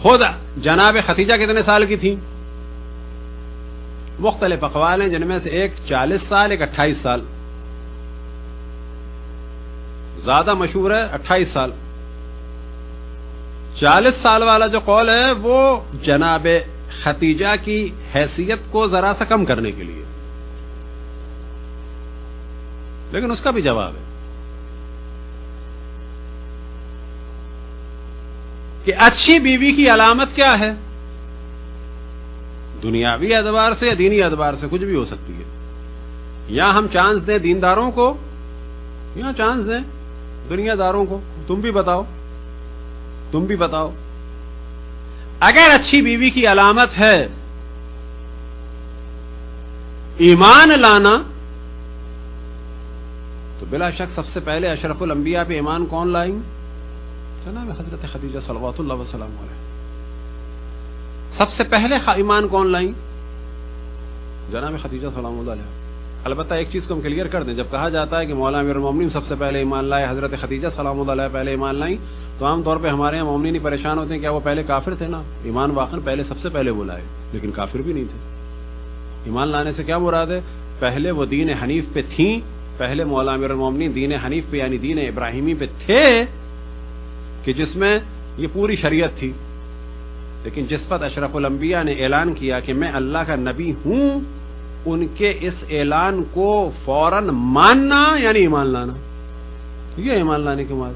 خود جناب ختیجہ کتنے سال کی تھیں؟ مختلف اقوال ہیں، جن میں سے ایک 40 سال، ایک 28 سال، زیادہ مشہور ہے 28 سال۔ 40 سال والا جو قول ہے وہ جناب ختیجہ کی حیثیت کو ذرا سا کم کرنے کے لیے، لیکن اس کا بھی جواب ہے کہ اچھی بیوی کی علامت کیا ہے؟ دنیاوی اعتبار سے یا دینی اعتبار سے کچھ بھی ہو سکتی ہے۔ یا ہم چانس دیں دینداروں کو، یا چانس دیں دنیا داروں کو، تم بھی بتاؤ، تم بھی بتاؤ۔ اگر اچھی بیوی کی علامت ہے ایمان لانا، تو بلا شک سب سے پہلے اشرف الانبیاء پہ ایمان کون لائیں؟ جناب حضرت خدیجہ صلوات اللہ وسلم علیہ۔ سب سے پہلے ایمان کون لائیں؟ جناب خدیجہ سلام اللہ علیہ۔ البتہ ایک چیز کو ہم کلیئر کر دیں، جب کہا جاتا ہے کہ مولا امیر المومنین سب سے پہلے ایمان لائے، حضرت خدیجہ سلام اللہ علیہ پہلے ایمان لائیں، تو عام طور پہ ہمارے یہاں مومنین ہی پریشان ہوتے ہیں، کیا وہ پہلے کافر تھے؟ نا، ایمان واقعا پہلے سب سے پہلے وہ لائے، لیکن کافر بھی نہیں تھے۔ ایمان لانے سے کیا مراد ہے؟ پہلے وہ دین حنیف پہ تھیں، پہلے مولا امیر المومنین دین حنیف پہ یعنی دین ابراہیمی پہ تھے، کہ جس میں یہ پوری شریعت تھی، لیکن جس وقت اشرف الانبیاء نے اعلان کیا کہ میں اللہ کا نبی ہوں، ان کے اس اعلان کو فوراً ماننا یعنی ایمان لانا، یہ ایمان لانے کے بعد۔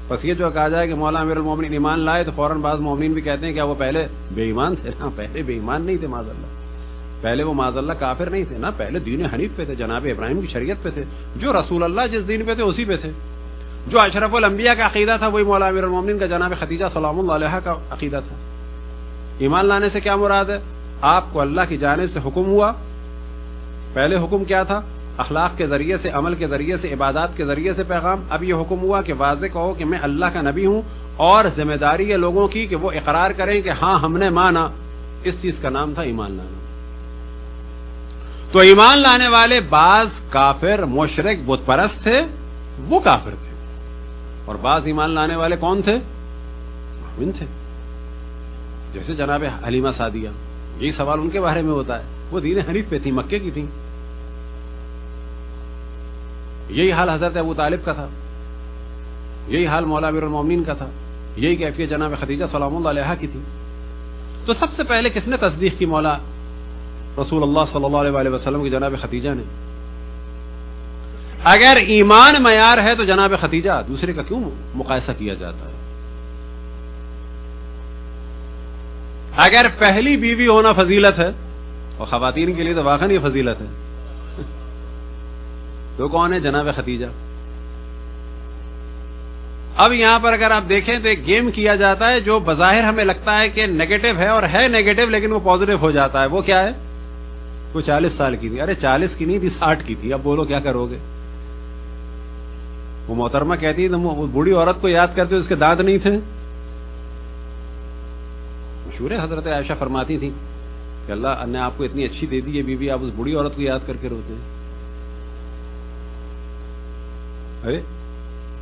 بس یہ جو کہا جائے کہ مولا امیر المومنین ایمان لائے، تو فوراً بعض مومنین بھی کہتے ہیں کہ وہ پہلے بے ایمان تھے؟ نا، پہلے بے ایمان نہیں تھے معاذ اللہ، پہلے وہ معاذ اللہ کافر نہیں تھے، نا، پہلے دین حنیف پہ تھے، جناب ابراہیم کی شریعت پہ تھے، جو رسول اللہ جس دین پہ تھے اسی پہ تھے، جو اشرف الانبیاء کا عقیدہ تھا وہی مولا امیر المومنین کا جناب خدیجہ سلام اللہ علیہ کا عقیدہ تھا۔ ایمان لانے سے کیا مراد ہے؟ آپ کو اللہ کی جانب سے حکم ہوا، پہلے حکم کیا تھا؟ اخلاق کے ذریعے سے، عمل کے ذریعے سے، عبادات کے ذریعے سے پیغام۔ اب یہ حکم ہوا کہ واضح کہو کہ میں اللہ کا نبی ہوں، اور ذمہ داری ہے لوگوں کی کہ وہ اقرار کریں کہ ہاں ہم نے مانا۔ اس چیز کا نام تھا ایمان لانا۔ تو ایمان لانے والے بعض کافر، مشرک، بت پرست تھے، وہ کافر تھے، اور بعض ایمان لانے والے کون تھے؟ مومن تھے، جیسے جناب حلیمہ سعدیہ۔ یہی سوال ان کے بارے میں ہوتا ہے، وہ دین حنیف پہ تھی، مکے کی تھیں۔ یہی حال حضرت ابو طالب کا تھا، یہی حال مولا امیر المومنین کا تھا، یہی کیفیت جناب خدیجہ سلام اللہ علیہ کی تھی۔ تو سب سے پہلے کس نے تصدیق کی؟ مولا رسول اللہ صلی اللہ علیہ وسلم کی جناب خدیجہ نے۔ اگر ایمان معیار ہے تو جناب خدیجہ، دوسرے کا کیوں مقایسہ کیا جاتا ہے؟ اگر پہلی بیوی ہونا فضیلت ہے، اور خواتین کے لیے تو واقعا یہ فضیلت ہے، تو کون ہے؟ جناب خدیجہ۔ اب یہاں پر اگر آپ دیکھیں تو ایک گیم کیا جاتا ہے جو بظاہر ہمیں لگتا ہے کہ نیگیٹو ہے، اور ہے نیگیٹو، لیکن وہ پازیٹو ہو جاتا ہے۔ وہ کیا ہے؟ وہ 40 سال کی تھی۔ ارے 40 کی نہیں تھی، 60 کی تھی۔ اب بولو کیا کرو گے؟ وہ محترمہ کہتی تم وہ بوڑھی عورت کو یاد کرتے ہو اس کے دانت نہیں تھے؟ مشہور ہے، حضرت عائشہ فرماتی تھی کہ اللہ نے آپ کو اتنی اچھی دے دی ہے بیوی، آپ اس بوڑھی عورت کو یاد کر کے روتے ہیں۔ ارے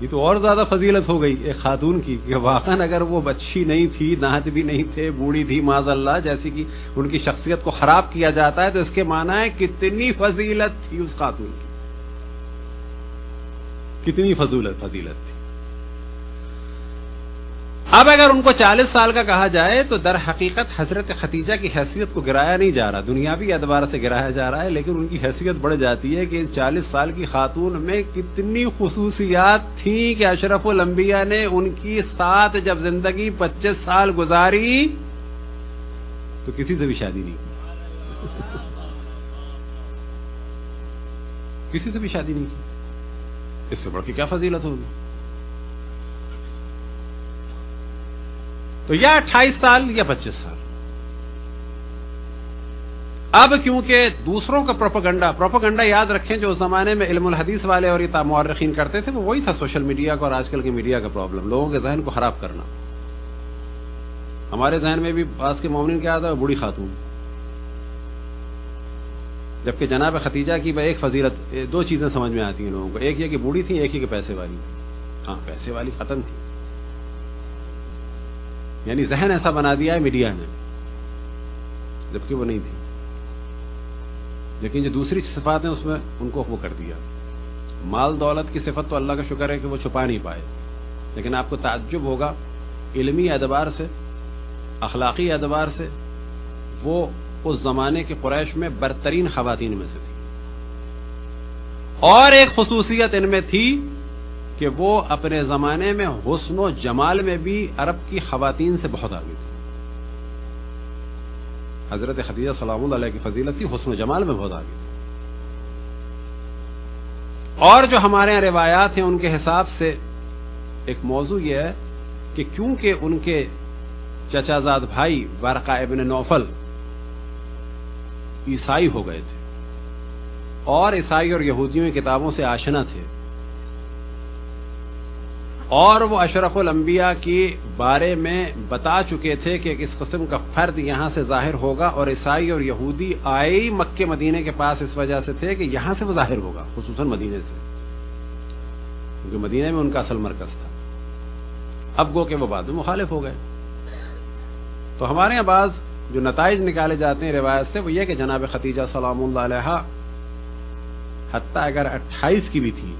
یہ تو اور زیادہ فضیلت ہو گئی ایک خاتون کی، کہ واقعا اگر وہ اچھی نہیں تھی، دانت بھی نہیں تھے، بوڑھی تھی معاذ اللہ، جیسی کہ ان کی شخصیت کو خراب کیا جاتا ہے، تو اس کے معنی ہے کتنی فضیلت تھی اس خاتون کی، کتنی فضیلت تھی۔ اب اگر ان کو 40 سال کا کہا جائے تو در حقیقت حضرت خدیجہ کی حیثیت کو گرایا نہیں جا رہا، دنیاوی اعتبار سے گرایا جا رہا ہے، لیکن ان کی حیثیت بڑھ جاتی ہے کہ اس 40 سال کی خاتون میں کتنی خصوصیات تھیں کہ اشرف الانبیاء نے ان کی ساتھ جب زندگی 25 سال گزاری تو کسی سے بھی شادی نہیں کی، کسی سے بھی شادی نہیں کی۔ اس سے بڑھ کے کیا فضیلت ہوگی؟ تو یا 28 سال یا 25 سال۔ اب کیونکہ دوسروں کا پروپیگنڈا یاد رکھیں، جو اس زمانے میں علم الحدیث والے اور یہ مورخین کرتے تھے، وہ وہی تھا سوشل میڈیا کا اور آج کل کے میڈیا کا پرابلم، لوگوں کے ذہن کو خراب کرنا۔ ہمارے ذہن میں بھی بعض کے مومنین کیا آتا ہے؟ بوڑھی خاتون، جبکہ جناب خدیجہ کی ایک فضیلت، دو چیزیں سمجھ میں آتی ہیں لوگوں کو، ایک یہ کہ بوڑھی تھی، ایک یہ کہ پیسے والی تھی۔ ہاں پیسے والی ختم تھی، یعنی ذہن ایسا بنا دیا ہے میڈیا نے، جبکہ وہ نہیں تھی، لیکن جو دوسری صفات ہیں اس میں ان کو وہ کر دیا۔ مال دولت کی صفت تو اللہ کا شکر ہے کہ وہ چھپا نہیں پائے، لیکن آپ کو تعجب ہوگا علمی اعتبار سے، اخلاقی اعتبار سے وہ اس زمانے کے قریش میں برترین خواتین میں سے تھی، اور ایک خصوصیت ان میں تھی کہ وہ اپنے زمانے میں حسن و جمال میں بھی عرب کی خواتین سے بہت آگے تھی۔ حضرت خدیجہ سلام اللہ علیہ کی فضیلت تھی، حسن و جمال میں بہت آگے تھی۔ اور جو ہمارے یہاں روایات ہیں ان کے حساب سے ایک موضوع یہ ہے کہ کیونکہ ان کے چچا زاد بھائی ورقہ ابن نوفل عیسائی ہو گئے تھے اور عیسائی اور یہودیوں کی کتابوں سے آشنا تھے، اور وہ اشرف الانبیاء کے بارے میں بتا چکے تھے کہ اس قسم کا فرد یہاں سے ظاہر ہوگا، اور عیسائی اور یہودی آئے مکے مدینے کے پاس اس وجہ سے تھے کہ یہاں سے وہ ظاہر ہوگا، خصوصاً مدینے سے، کیونکہ مدینے میں ان کا اصل مرکز تھا۔ اب گو کہ وہ بعد میں مخالف ہو گئے۔ تو ہمارے یہاں بعض جو نتائج نکالے جاتے ہیں روایت سے وہ یہ کہ جناب خدیجہ سلام اللہ علیہا حتیٰ اگر 28 کی بھی تھی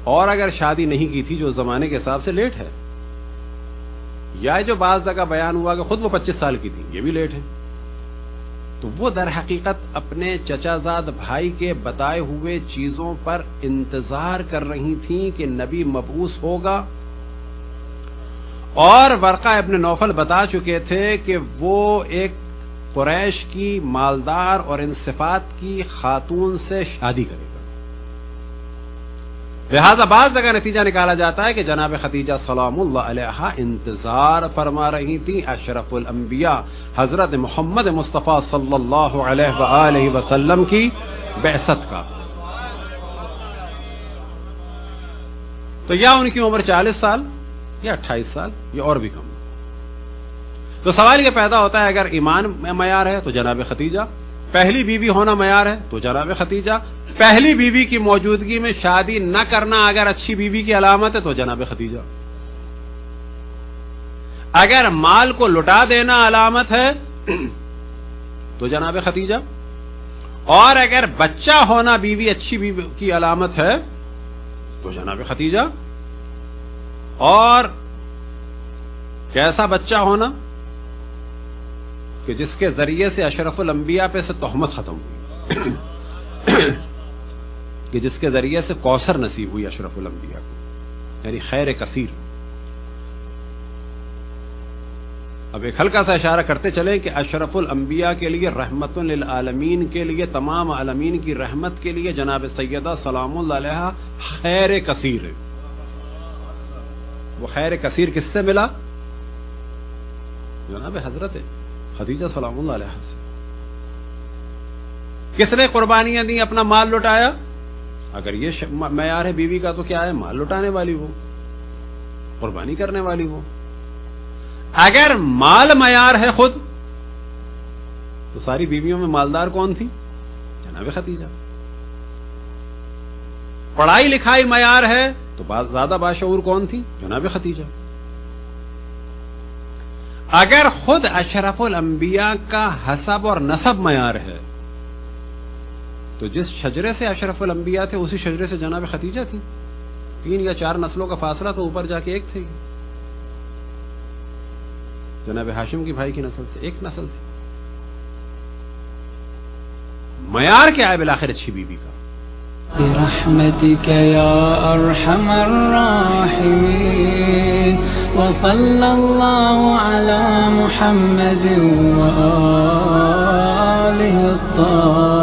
اور اگر شادی نہیں کی تھی، جو زمانے کے حساب سے لیٹ ہے، یا جو بعض جگہ بیان ہوا کہ خود وہ 25 سال کی تھی، یہ بھی لیٹ ہے، تو وہ در حقیقت اپنے چچا زاد بھائی کے بتائے ہوئے چیزوں پر انتظار کر رہی تھیں کہ نبی مبعوث ہوگا، اور ورقہ ابن نوفل بتا چکے تھے کہ وہ ایک قریش کی مالدار اور ان صفات کی خاتون سے شادی کرے گا۔ لہذا بعض جگہ نتیجہ نکالا جاتا ہے کہ جناب خدیجہ سلام اللہ علیہا انتظار فرما رہی تھی اشرف الانبیاء حضرت محمد مصطفیٰ صلی اللہ علیہ وآلہ وسلم کی بعثت کا۔ تو یا ان کی عمر 40 سال یا 28 سال یا اور بھی کم۔ تو سوال یہ پیدا ہوتا ہے اگر ایمان میں معیار ہے تو جناب خدیجہ، پہلی بیوی ہونا معیار ہے تو جناب خدیجہ، پہلی بیوی کی موجودگی میں شادی نہ کرنا اگر اچھی بیوی کی علامت ہے تو جناب خدیجہ، اگر مال کو لٹا دینا علامت ہے تو جناب خدیجہ، اور اگر بچہ ہونا بیوی اچھی بیوی کی علامت ہے تو جناب خدیجہ، اور کیسا بچہ ہونا کہ جس کے ذریعے سے اشرف الانبیاء پہ سے تہمت ختم ہوئی کہ جس کے ذریعے سے کوثر نصیب ہوئی اشرف الانبیاء کو، یعنی خیر کثیر۔ اب ایک ہلکا سا اشارہ کرتے چلیں کہ اشرف الانبیاء کے لیے رحمت للعالمین کے لیے، تمام عالمین کی رحمت کے لیے جناب سیدہ سلام اللہ علیہا خیر کثیر ہے۔ وہ خیر کثیر کس سے ملا؟ جناب حضرت خدیجہ سلام اللہ علیہ سے۔ کس نے قربانیاں دی، اپنا مال لٹایا؟ اگر یہ معیار ہے بیوی کا تو کیا ہے؟ مال لٹانے والی وہ، قربانی کرنے والی وہ۔ اگر مال معیار ہے خود تو ساری بیویوں میں مالدار کون تھی؟ جناب خدیجہ۔ پڑھائی لکھائی معیار ہے تو زیادہ باشعور کون تھی؟ جناب خدیجہ۔ اگر خود اشرف الانبیاء کا حسب اور نسب معیار ہے تو جس شجرے سے اشرف الانبیاء تھے اسی شجرے سے جناب خدیجہ تھی۔ 3 یا 4 نسلوں کا فاصلہ تو اوپر جا کے ایک تھے، جناب ہاشم کی بھائی کی نسل سے ایک نسل تھی۔ معیار کیا ہے بالآخر اچھی بیوی کا؟ برحمتك يا أرحم الراحمين وصلى الله على محمد وآله الطاهرين